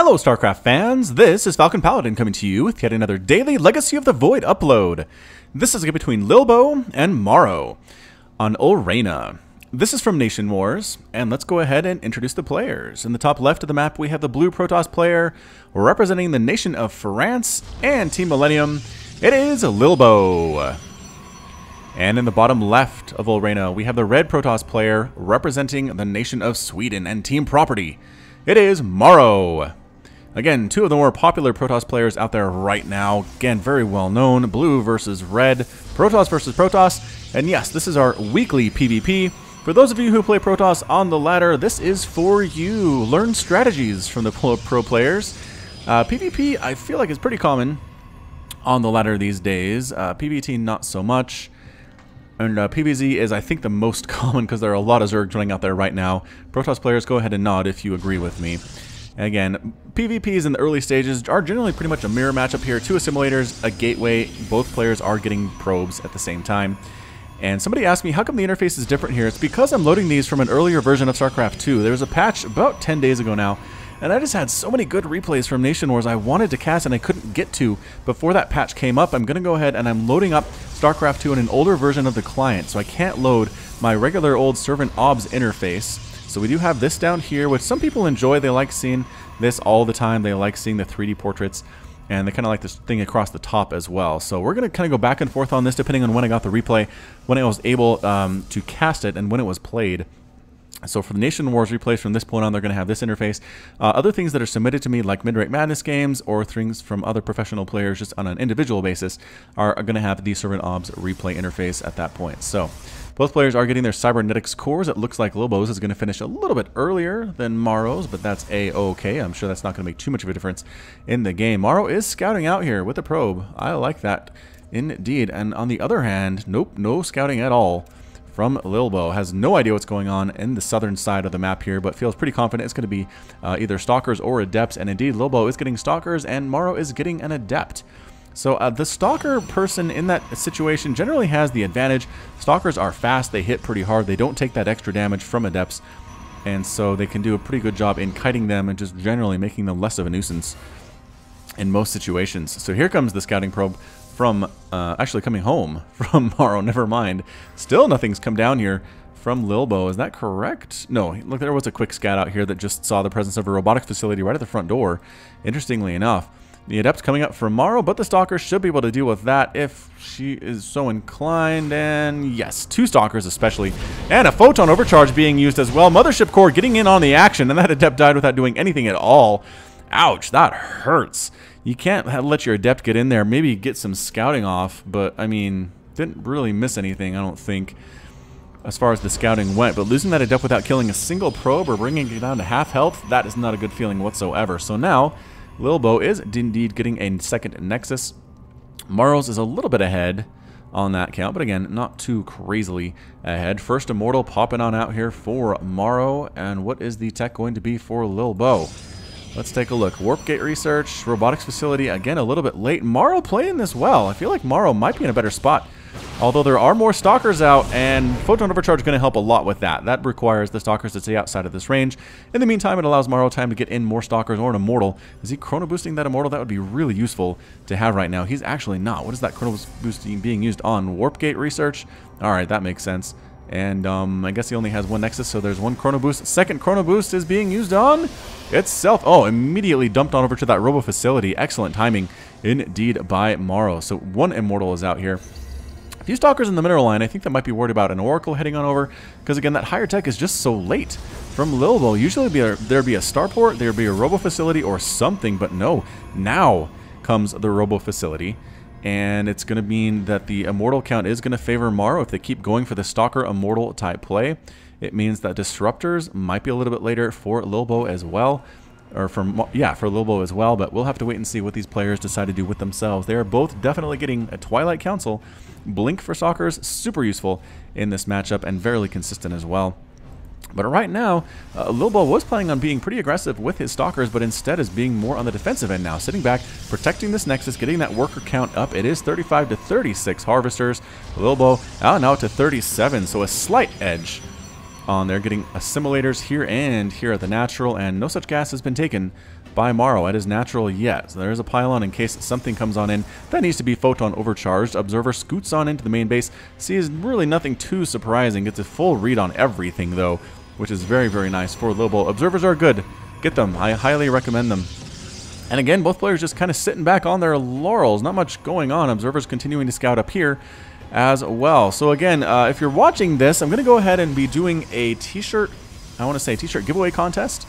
Hello StarCraft fans, this is Falcon Paladin coming to you with yet another daily Legacy of the Void upload. This is a game between Lilbow and Morrow on Ulrena. This is from Nation Wars, and let's go ahead and introduce the players. In the top left of the map we have the blue Protoss player representing the nation of France and Team Millennium. It is Lilbow. And in the bottom left of Ulrena we have the red Protoss player representing the nation of Sweden and Team Property. It is Morrow. Again, two of the more popular Protoss players out there right now. Again, very well known. Blue versus red. Protoss versus Protoss. And yes, this is our weekly PvP. For those of you who play Protoss on the ladder, this is for you. Learn strategies from the pro players. PvP, I feel like, is pretty common on the ladder these days. PvT, not so much. And PvZ is, I think, the most common because there are a lot of Zerg joining out there right now. Protoss players, go ahead and nod if you agree with me. Again, PvPs in the early stages are generally pretty much a mirror matchup here. Two assimilators, a gateway. Both players are getting probes at the same time. And somebody asked me, how come the interface is different here? It's because I'm loading these from an earlier version of StarCraft 2. There was a patch about 10 days ago now, and I just had so many good replays from Nation Wars I wanted to cast and I couldn't get to before that patch came up. I'm going to go ahead and I'm loading up StarCraft 2 in an older version of the client, so I can't load my regular old Servant OBS interface. So we do have this down here, which some people enjoy. They like seeing this all the time. They like seeing the 3D portraits, and they kind of like this thing across the top as well. So we're going to kind of go back and forth on this depending on when I got the replay, when I was able to cast it, and when it was played. So for the Nation Wars replays from this point on, they're going to have this interface. Other things that are submitted to me, like Mid-Rate Madness games or things from other professional players just on an individual basis, are going to have the Servant OBS replay interface at that point. So both players are getting their cybernetics cores. It looks like Lilbow's is going to finish a little bit earlier than Morrow's, but that's a-okay. I'm sure that's not going to make too much of a difference in the game. Morrow is scouting out here with a probe. I like that indeed. And on the other hand, nope, no scouting at all from Lilbow. Has no idea what's going on in the southern side of the map here, but feels pretty confident it's going to be either Stalkers or Adepts, and indeed Lilbow is getting Stalkers and Morrow is getting an Adept. So the Stalker person in that situation generally has the advantage. Stalkers are fast, they hit pretty hard, they don't take that extra damage from Adepts, and so they can do a pretty good job in kiting them and just generally making them less of a nuisance in most situations. So here comes the scouting probe from, actually coming home from Morrow, never mind. Still nothing's come down here from Lilbow, is that correct? No, look, there was a quick scout out here that just saw the presence of a robotics facility right at the front door, interestingly enough. The Adept's coming up from Morrow, but the Stalker should be able to deal with that if she is so inclined, and yes, two Stalkers especially, and a Photon Overcharge being used as well. Mothership Core getting in on the action, and that Adept died without doing anything at all. Ouch, that hurts. You can't let your Adept get in there, maybe get some scouting off, but I mean, didn't really miss anything, I don't think, as far as the scouting went. But losing that Adept without killing a single probe or bringing it down to half health, that is not a good feeling whatsoever. So now, Lilbow is indeed getting a second Nexus. Morrow's is a little bit ahead on that count, but again, not too crazily ahead. First Immortal popping on out here for Morrow, and what is the tech going to be for Lilbow? Let's take a look. Warp Gate Research, Robotics Facility, again a little bit late. Morrow playing this well. I feel like Morrow might be in a better spot, although there are more Stalkers out, and Photon Overcharge is going to help a lot with that. That requires the Stalkers to stay outside of this range. In the meantime, it allows Morrow time to get in more Stalkers or an Immortal. Is he Chrono Boosting that Immortal? That would be really useful to have right now. He's actually not. What is that Chrono Boosting being used on? Warp Gate Research? Alright, that makes sense. And I guess he only has one Nexus, so there's one Chrono Boost. Second Chrono Boost is being used on itself. Oh, immediately dumped on over to that Robo Facility. Excellent timing indeed by Morrow. So one Immortal is out here. A few Stalkers in the mineral line. I think that might be worried about an Oracle heading on over, because again, that higher tech is just so late from Lilbow. Usually there'd be a Starport, there'd be a Robo Facility or something, but no. Now comes the Robo Facility. And it's going to mean that the Immortal count is going to favor Morrow if they keep going for the Stalker Immortal type play. It means that Disruptors might be a little bit later for Lilbow as well. Or for Lilbow as well, but we'll have to wait and see what these players decide to do with themselves. They are both definitely getting a Twilight Council. Blink for Stalkers, super useful in this matchup and very consistent as well. But right now, Lilbow was planning on being pretty aggressive with his Stalkers, but instead is being more on the defensive end now. Sitting back, protecting this Nexus, getting that worker count up. It is 35 to 36 Harvesters. Lilbow out now to 37, so a slight edge on there. Getting assimilators here and here at the natural, and no such gas has been taken by Morrow at his natural yet. So there's a pylon in case something comes on in that needs to be photon overcharged. Observer scoots on into the main base, sees really nothing too surprising, gets a full read on everything though, which is very, very nice for Lilbow. Observers are good. Get them. I highly recommend them. And again, both players just kind of sitting back on their laurels. Not much going on. Observers continuing to scout up here as well. So again, if you're watching this, I'm going to go ahead and be doing a t-shirt, I want to say t-shirt giveaway contest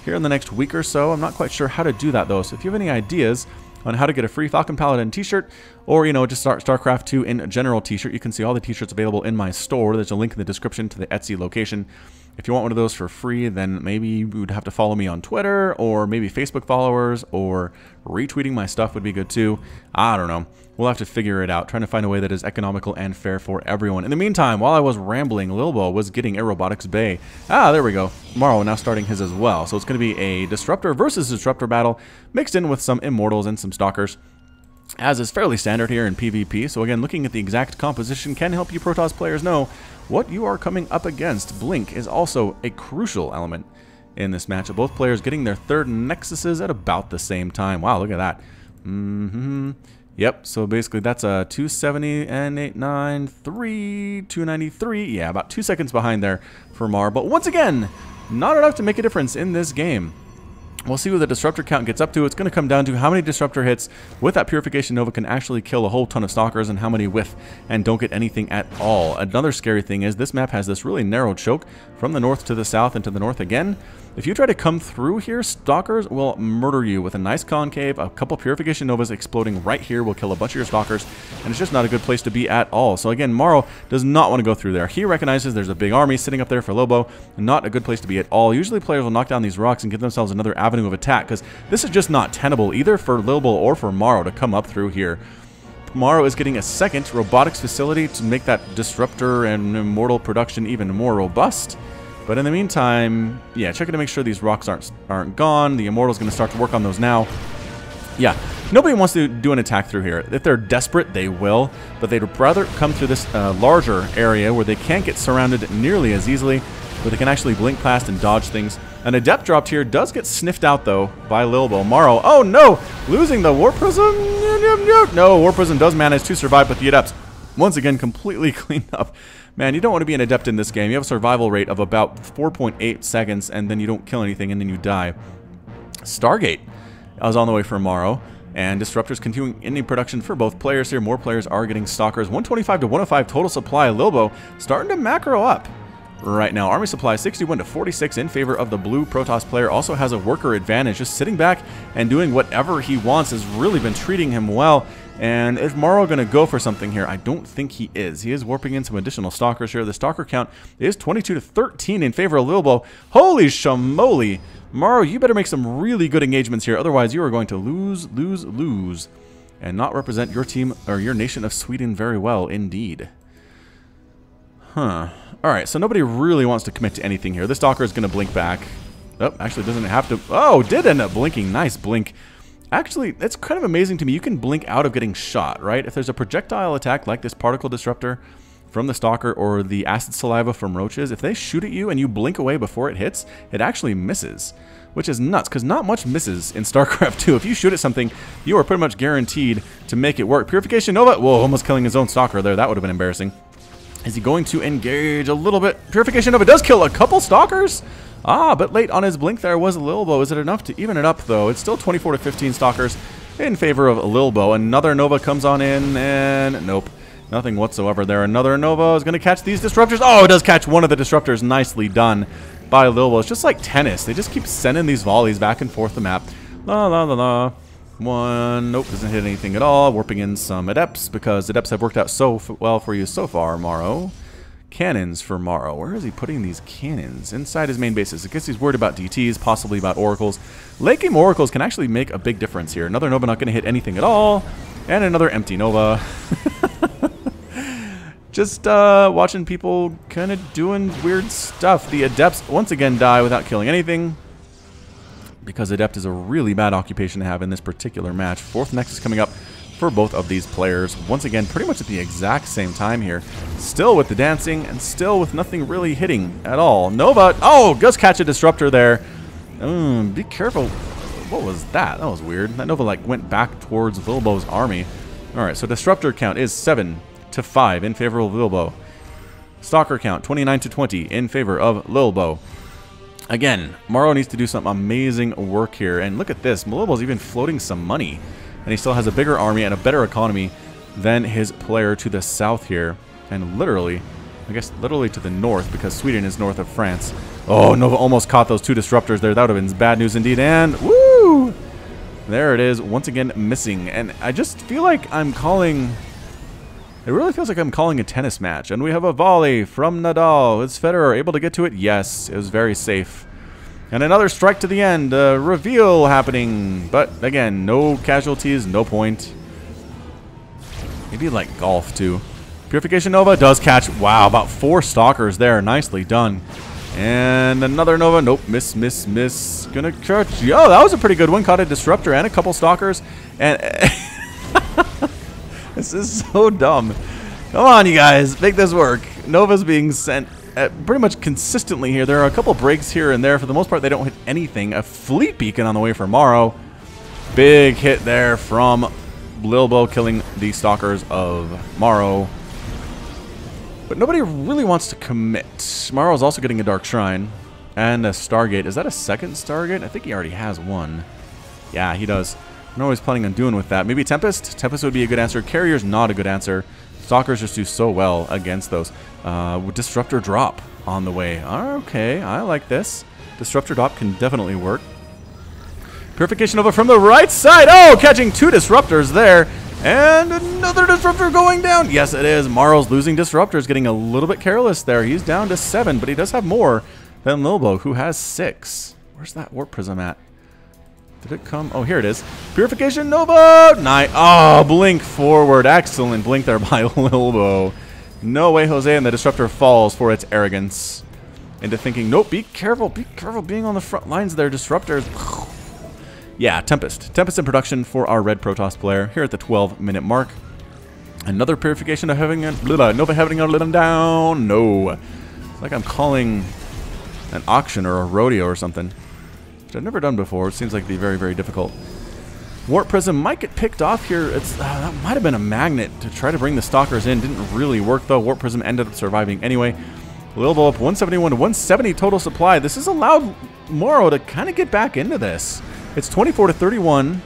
here in the next week or so. I'm not quite sure how to do that though. So if you have any ideas on how to get a free Falcon Paladin t-shirt, or just StarCraft 2 in general t-shirt, you can see all the t-shirts available in my store. There's a link in the description to the Etsy location. If you want one of those for free, then maybe you would have to follow me on Twitter, or maybe Facebook followers, or retweeting my stuff would be good too. I don't know. We'll have to figure it out, trying to find a way that is economical and fair for everyone. In the meantime, while I was rambling, Lilbow was getting a Robotics Bay. Ah, there we go. Morrow now starting his as well. So it's going to be a Disruptor versus Disruptor battle, mixed in with some Immortals and some Stalkers, as is fairly standard here in PvP. So again, looking at the exact composition can help you Protoss players know what you are coming up against. Blink is also a crucial element in this matchup. Both players getting their third Nexuses at about the same time. Wow, look at that. Yep, so basically that's a 270 and 893, 293. Yeah, about 2 seconds behind there for Mar. But once again, not enough to make a difference in this game. We'll see what the Disruptor count gets up to. It's going to come down to how many Disruptor hits with that Purification Nova can actually kill a whole ton of Stalkers, and how many whiff and don't get anything at all. Another scary thing is this map has this really narrow choke from the north to the south and to the north again. If you try to come through here, Stalkers will murder you with a nice concave. A couple Purification Novas exploding right here will kill a bunch of your Stalkers, and it's just not a good place to be at all. So again, Morrow does not want to go through there. He recognizes there's a big army sitting up there for Lilbow. Not a good place to be at all. Usually players will knock down these rocks and give themselves another avenue of attack, because this is just not tenable either for Lilbow or for Morrow to come up through here. Morrow is getting a second robotics facility to make that Disruptor and Immortal production even more robust. But in the meantime, yeah, checking to make sure these rocks aren't gone. The Immortal's going to start to work on those now. Yeah, nobody wants to do an attack through here. If they're desperate, they will. But they'd rather come through this larger area where they can't get surrounded nearly as easily, where they can actually blink past and dodge things. An Adept dropped here does get sniffed out, though, by Lilbow. Morrow, oh no! Losing the War Prism? No, War Prism does manage to survive, but the Adepts, once again, completely cleaned up. Man, you don't want to be an Adept in this game. You have a survival rate of about 4.8 seconds, and then you don't kill anything, and then you die. Stargate is on the way for Morrow, and Disruptor's continuing in production for both players here. More players are getting Stalkers. 125 to 105 total supply. Lilbow starting to macro up right now. Army supply 61 to 46 in favor of the blue Protoss player. Also has a worker advantage. Just sitting back and doing whatever he wants has really been treating him well. And is Morrow going to go for something here? I don't think he is. He is warping in some additional Stalkers here. The Stalker count is 22 to 13 in favor of Lilbow. Holy shamoly. Morrow, you better make some really good engagements here. Otherwise, you are going to lose, and not represent your team or your nation of Sweden very well indeed. Huh. Alright, so nobody really wants to commit to anything here. The Stalker is going to blink back. Oh, actually doesn't have to. Oh, did end up blinking. Nice blink. Actually, it's kind of amazing to me. You can blink out of getting shot, right? If there's a projectile attack like this Particle Disruptor from the Stalker or the Acid Saliva from Roaches, if they shoot at you and you blink away before it hits, it actually misses. Which is nuts, because not much misses in StarCraft 2. If you shoot at something, you are pretty much guaranteed to make it work. Purification Nova, whoa, almost killing his own Stalker there. That would have been embarrassing. Is he going to engage a little bit? Purification Nova does kill a couple Stalkers. Ah, but late on his blink there was Lilbow. Is it enough to even it up, though? It's still 24 to 15 Stalkers in favor of Lilbow. Another Nova comes on in, and nope. Nothing whatsoever there. Another Nova is going to catch these Disruptors. Oh, it does catch one of the Disruptors. Nicely done by Lilbow. It's just like tennis. They just keep sending these volleys back and forth the map. La, la, la, la. One. Nope, doesn't hit anything at all. Warping in some Adepts, because Adepts have worked out so well for you so far, Morrow. Cannons for Morrow. Where is he putting these cannons? Inside his main bases. I guess he's worried about DTs, possibly about Oracles. Late game Oracles can actually make a big difference here. Another Nova not going to hit anything at all. And another empty Nova. Just watching people kind of doing weird stuff. The Adepts once again die without killing anything, because Adept is a really bad occupation to have in this particular match. Fourth Nexus coming up for both of these players. Once again, pretty much at the exact same time here. Still with the dancing, and still with nothing really hitting at all. Nova, oh, does catch a Disruptor there. Be careful. What was that? That was weird. That Nova, like, went back towards Lilbow's army. Alright, so Disruptor count is 7-5 in favor of Lilbow. Stalker count, 29-20 in favor of Lilbow. Again, Morrow needs to do some amazing work here. And look at this. Lilbow's even floating some money. And he still has a bigger army and a better economy than his player to the south here. And literally, I guess literally to the north, because Sweden is north of France. Oh, Nova almost caught those 2 Disruptors there. That would have been bad news indeed. And woo! There it is, once again missing. And I just feel like I'm calling... It really feels like I'm calling a tennis match. And we have a volley from Nadal. Is Federer able to get to it? Yes, it was very safe. And another strike to the end. Reveal happening. But again, no casualties, no point. Maybe like golf too. Purification Nova does catch. Wow, about 4 Stalkers there. Nicely done. And another Nova. Nope, miss. Gonna catch. Yo, that was a pretty good one. Caught a Disruptor and a couple Stalkers. And... This is so dumb. Come on, you guys. Make this work. Nova's being sent pretty much consistently here. There are a couple breaks here and there. For the most part, they don't hit anything. A fleet beacon on the way for Morrow. Big hit there from Lilbow, killing the Stalkers of Morrow. But nobody really wants to commit. Morrow's also getting a Dark Shrine and a Stargate. Is that a second Stargate? I think he already has one. Yeah, he does. I don't know what he's planning on doing with that. Maybe Tempest? Tempest would be a good answer. Carrier's not a good answer. Stalkers just do so well against those. Disruptor drop on the way. Okay, I like this. Disruptor drop can definitely work. Purification Nova from the right side. Oh, catching 2 Disruptors there. And another Disruptor going down. Yes, it is. Morrow's losing Disruptors, getting a little bit careless there. He's down to 7, but he does have more than Lilbow, who has 6. Where's that Warp Prism at? Did it come? Oh, here it is. Purification Nova! Nice. Oh, blink forward. Excellent blink there by Lilbow. No way Jose and the Disruptor falls for its arrogance into thinking, nope, be careful being on the front lines there, Disruptors. Yeah, Tempest. Tempest in production for our red Protoss player here at the 12-minute mark. Another Purification of Nova having a little down. No. It's like I'm calling an auction or a rodeo or something. Which I've never done before. It seems like it'd be very, very difficult. Warp Prism might get picked off here. That might have been a magnet to try to bring the Stalkers in. Didn't really work though. Warp Prism ended up surviving anyway. Lilbow up 171 to 170 total supply. This has allowed Morrow to kind of get back into this. It's 24 to 31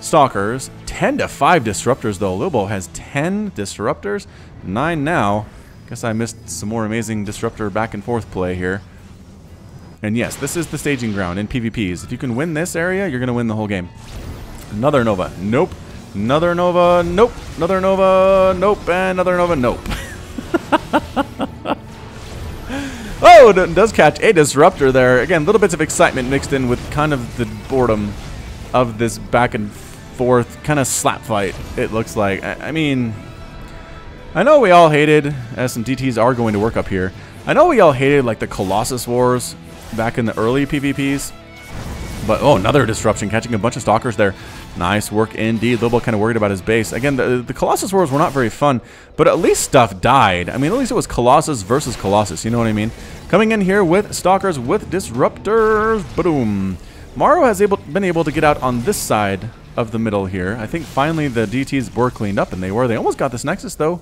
Stalkers, 10 to 5 Disruptors though. Lilbow has 10 Disruptors, 9 now. Guess I missed some more amazing Disruptor back and forth play here. And yes, this is the staging ground in PvPs. If you can win this area, you're going to win the whole game. Another Nova. Nope. Another Nova. Nope. Another Nova. Nope. And another Nova. Nope. Oh, it does catch a Disruptor there. Again, little bits of excitement mixed in with kind of the boredom of this back and forth kind of slap fight, it looks like. I mean, I know we all hated, as some DTs are going to work up here, I know we all hated like the Colossus Wars back in the early PvPs. But, oh, another disruption, catching a bunch of Stalkers there. Nice work indeed. Lilbow kind of worried about his base. Again, the Colossus Wars were not very fun, but at least stuff died. I mean, at least it was Colossus versus Colossus, you know what I mean? Coming in here with Stalkers, with Disruptors. Boom. Morrow has been able to get out on this side of the middle here. I think finally the DTs were cleaned up, and they were. They almost got this Nexus, though.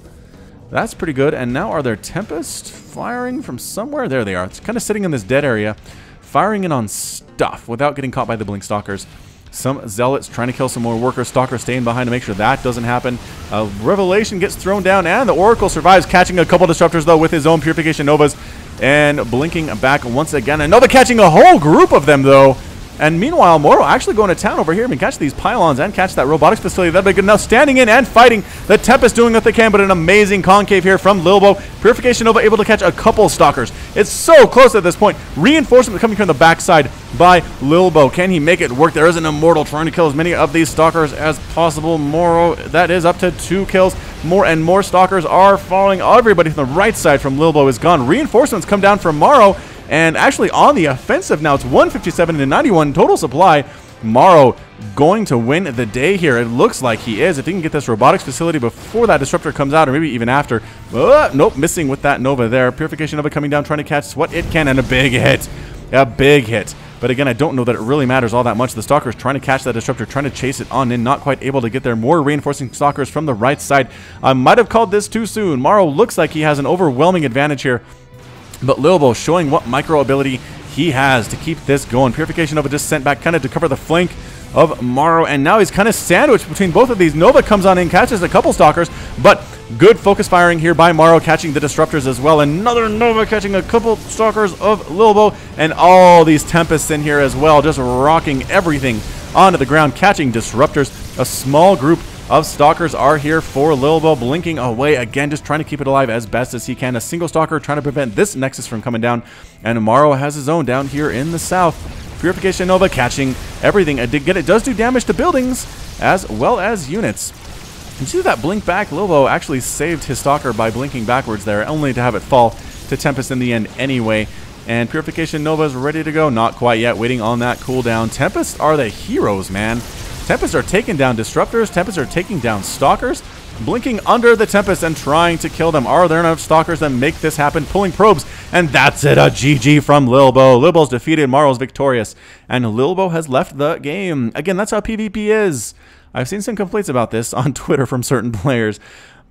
That's pretty good. And now are there Tempest firing from somewhere? There they are. It's kind of sitting in this dead area, firing in on stuff without getting caught by the Blink Stalkers. Some Zealots trying to kill some more workers. Stalkers staying behind to make sure that doesn't happen. Revelation gets thrown down, and the Oracle survives, catching a couple Disruptors, though, with his own Purification Novas. And blinking back once again. And Nova catching a whole group of them, though. And meanwhile, Morrow actually going to town over here. I mean, catch these pylons and catch that robotics facility. That'd be good enough. Standing in and fighting. The Tempest doing what they can, but an amazing concave here from Lilbow. Purification Nova able to catch a couple Stalkers. It's so close at this point. Reinforcement coming from the backside by Lilbow. Can he make it work? There is an Immortal trying to kill as many of these Stalkers as possible. Morrow, that is up to 2 kills. More and more Stalkers are falling. Everybody from the right side from Lilbow is gone. Reinforcements come down from Morrow. And actually on the offensive now, it's 157 to 91 total supply. Morrow going to win the day here. It looks like he is. If he can get this robotics facility before that Disruptor comes out, or maybe even after. Nope, missing with that Nova there. Purification Nova coming down, trying to catch what it can, and a big hit. A big hit But again, I don't know that it really matters all that much. The Stalker's trying to catch that Disruptor, trying to chase it on in, not quite able to get there. More reinforcing Stalkers from the right side. I might have called this too soon. Morrow looks like he has an overwhelming advantage here, but Lilbow showing what micro ability he has to keep this going. Purification Nova just sent back kind of to cover the flank of Morrow, and now he's kind of sandwiched between both of these. Nova comes on in, catches a couple Stalkers, but good focus firing here by Morrow, catching the Disruptors as well. Another Nova catching a couple Stalkers of Lilbow, and all these Tempests in here as well, just rocking everything onto the ground, catching Disruptors. A small group of Stalkers are here for Lilbow, blinking away again, just trying to keep it alive as best as he can. A single Stalker trying to prevent this Nexus from coming down, and Morrow has his own down here in the south. Purification Nova catching everything. It does do damage to buildings as well as units. You see that blink back? Lilbow actually saved his Stalker by blinking backwards there, only to have it fall to Tempest in the end anyway. And Purification Nova is ready to go. Not quite yet, waiting on that cooldown. Tempests are the heroes, man. Tempests are taking down Disruptors. Tempests are taking down Stalkers. Blinking under the Tempest and trying to kill them. Are there enough Stalkers that make this happen? Pulling probes, and that's it. A GG from Lilbow. Lilbow's defeated. Morrow's victorious, and Lilbow has left the game. Again, that's how PvP is. I've seen some complaints about this on Twitter from certain players,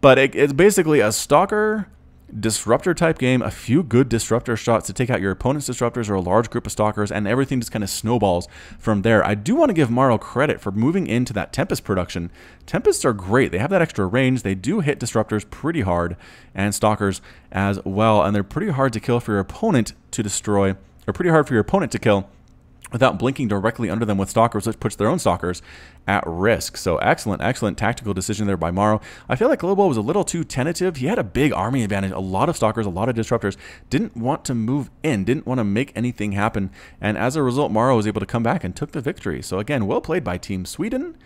but it's basically a Stalker Disruptor type game, a few good Disruptor shots to take out your opponent's Disruptors or a large group of Stalkers, and everything just kind of snowballs from there. I do want to give Morrow credit for moving into that Tempest production. Tempests are great. They have that extra range. They do hit Disruptors pretty hard, and Stalkers as well, and they're pretty hard to kill for your opponent to destroy, or pretty hard for your opponent to kill without blinking directly under them with Stalkers, which puts their own Stalkers at risk. So excellent tactical decision there by Morrow. I feel like Lilbow was a little too tentative. He had a big army advantage, a lot of Stalkers, a lot of Disruptors, didn't want to move in, didn't want to make anything happen, and as a result, Morrow was able to come back and took the victory. So again, well played by Team Sweden.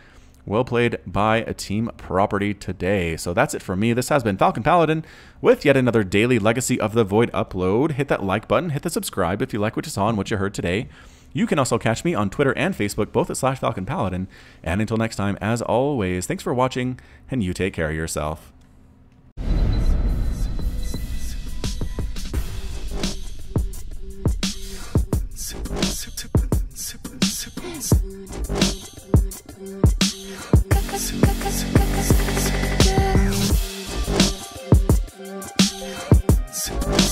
Well played by a Team Property today. So that's it for me. This has been Falcon Paladin with yet another daily Legacy of the Void upload. Hit that like button, hit the subscribe if you like what you saw and what you heard today. You can also catch me on Twitter and Facebook, both at /FalconPaladin. And until next time, as always, thanks for watching, and you take care of yourself. Super.